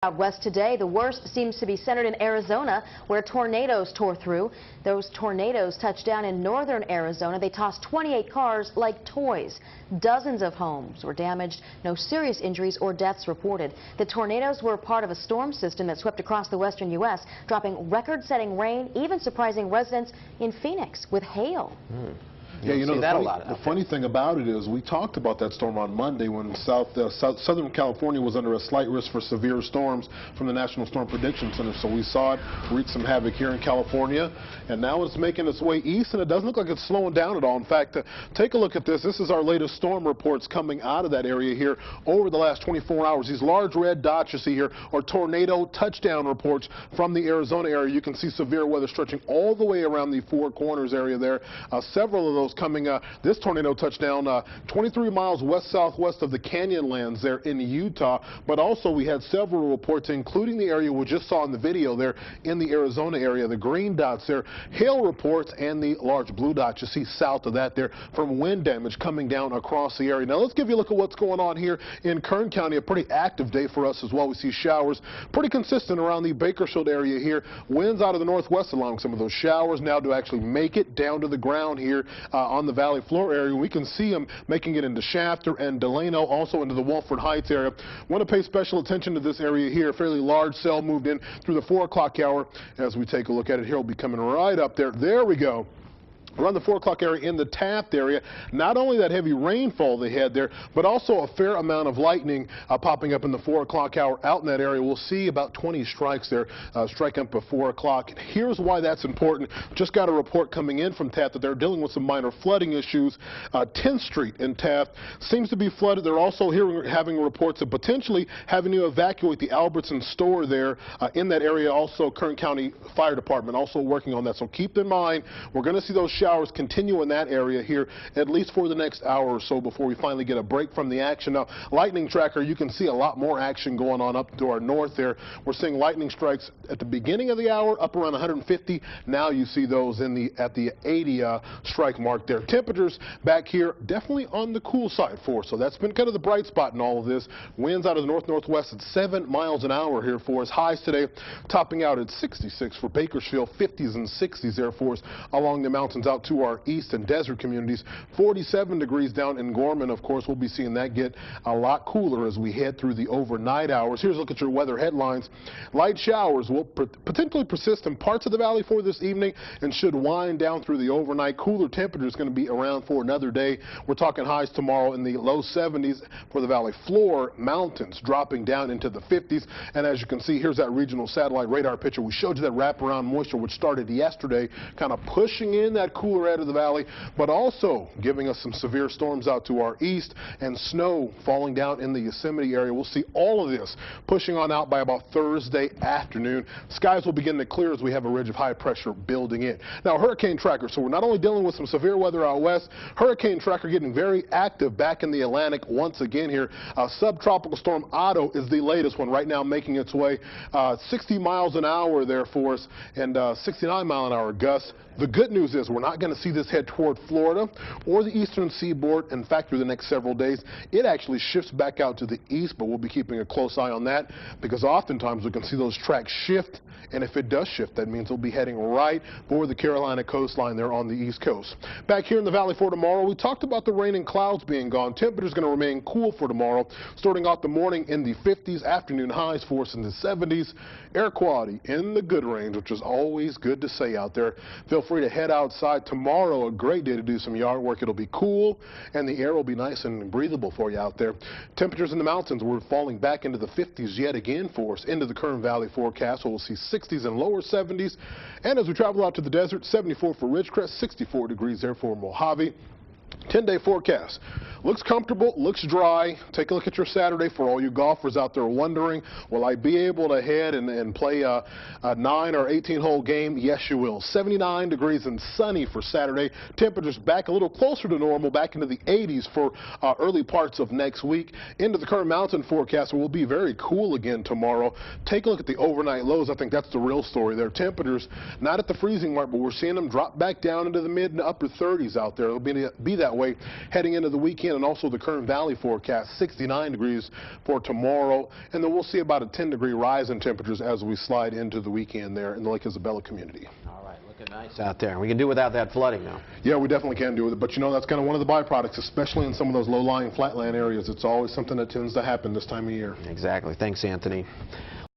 Out west today, the worst seems to be centered in Arizona, where tornadoes tore through. Those tornadoes touched down in northern Arizona. They tossed 28 cars like toys. Dozens of homes were damaged. No serious injuries or deaths reported. The tornadoes were part of a storm system that swept across the western U.S., dropping record-setting rain, even surprising residents in Phoenix with hail. Yeah, you know, the funny thing about it is we talked about that storm on Monday when Southern California was under a slight risk for severe storms from the National Storm Prediction Center. So we saw it wreak some havoc here in California, and now it's making its way east, and it doesn't look like it's slowing down at all. In fact, take a look at this. This is our latest storm reports coming out of that area here over the last 24 hours. These large red dots you see here are tornado touchdown reports from the Arizona area. You can see severe weather stretching all the way around the Four Corners area there. Several of those coming, this tornado touchdown 23 miles west-southwest of the Canyonlands there in Utah, but also we had several reports, including the area we just saw in the video there in the Arizona area, the green dots there, hail reports, and the large blue dots you see south of that there from wind damage coming down across the area. Now let's give you a look at what's going on here in Kern County. A pretty active day for us as well. We see showers pretty consistent around the Bakersfield area here. Winds out of the northwest allowing some of those showers now to actually make it down to the ground here on the valley floor area. We can see them making it into Shafter and Delano, also into the Wolford Heights area. Want to pay special attention to this area here. A fairly large cell moved in through the 4 o'clock hour. As we take a look at it here, we'll be coming right up there. There we go. Around the 4 o'clock area in the Taft area, not only that heavy rainfall they had there, but also a fair amount of lightning popping up in the 4 o'clock hour out in that area. We'll see about 20 strikes there striking up at 4 o'clock. Here's why that's important. Just got a report coming in from Taft that they're dealing with some minor flooding issues. 10th Street in Taft seems to be flooded. They're also having reports of potentially having to evacuate the Albertson store there in that area. Also, Kern County Fire Department also working on that. So keep in mind, we're going to see those showers continue in that area here at least for the next hour or so before we finally get a break from the action. Now, lightning tracker, you can see a lot more action going on up to our north there. We're seeing lightning strikes at the beginning of the hour up around 150. Now you see those at the 80 strike mark there. Temperatures back here definitely on the cool side for us. So that's been kind of the bright spot in all of this. Winds out of the north-northwest at 7 miles an hour here for us. Highs today topping out at 66 for Bakersfield, 50s and 60s there for us along the mountains out to our east and desert communities. 47 degrees down in Gorman. Of course, we'll be seeing that get a lot cooler as we head through the overnight hours. Here's a look at your weather headlines. Light showers will potentially persist in parts of the valley for this evening and should wind down through the overnight. Cooler temperatures going to be around for another day. We're talking highs tomorrow in the low 70s for the valley floor. Mountains dropping down into the 50s. And as you can see, here's that regional satellite radar picture. We showed you that wraparound moisture which started yesterday, kind of pushing in that cooler edge of the valley, but also giving us some severe storms out to our east and snow falling down in the Yosemite area. We'll see all of this pushing on out by about Thursday afternoon. Skies will begin to clear as we have a ridge of high pressure building in. Now, hurricane tracker. So we're not only dealing with some severe weather out west, hurricane tracker getting very active back in the Atlantic once again here. Subtropical storm Otto is the latest one right now making its way 60 miles an hour there for us and 69 mile an hour gusts. The good news is we're not going to see this head toward Florida or the eastern seaboard. In fact, through the next several days, it actually shifts back out to the east, but we'll be keeping a close eye on that because oftentimes we can see those tracks shift, and if it does shift, that means it'll be heading right for the Carolina coastline there on the east coast. Back here in the valley for tomorrow, we talked about the rain and clouds being gone. Temperatures going to remain cool for tomorrow, starting out the morning in the 50s, afternoon highs for us in the 70s. Air quality in the good range, which is always good to say out there. Feel free to head outside tomorrow. A great day to do some yard work. It'll be cool and the air will be nice and breathable for you out there. Temperatures in the mountains, we're falling back into the 50s yet again for us into the Kern Valley forecast. So we'll see 60s and lower 70s. And as we travel out to the desert, 74 for Ridgecrest, 64 degrees there for Mojave. 10-day forecast. Looks comfortable, looks dry. Take a look at your Saturday for all you golfers out there wondering, will I be able to head and play a 9 or 18-hole game? Yes, you will. 79 degrees and sunny for Saturday. Temperatures back a little closer to normal, back into the 80s for early parts of next week. Into the Kern Mountain forecast, it will be very cool again tomorrow. Take a look at the overnight lows. I think that's the real story there. Temperatures not at the freezing mark, but we're seeing them drop back down into the mid and upper 30s out there. It'll be that way heading into the weekend, and also the Kern Valley forecast, 69 degrees for tomorrow. And then we'll see about a 10-degree rise in temperatures as we slide into the weekend there in the Lake Isabella community. All right, looking nice out there. We can do without that flooding now. Yeah, we definitely can do it, but you know, that's kind of one of the byproducts, especially in some of those low-lying flatland areas. It's always something that tends to happen this time of year. Exactly. Thanks, Anthony.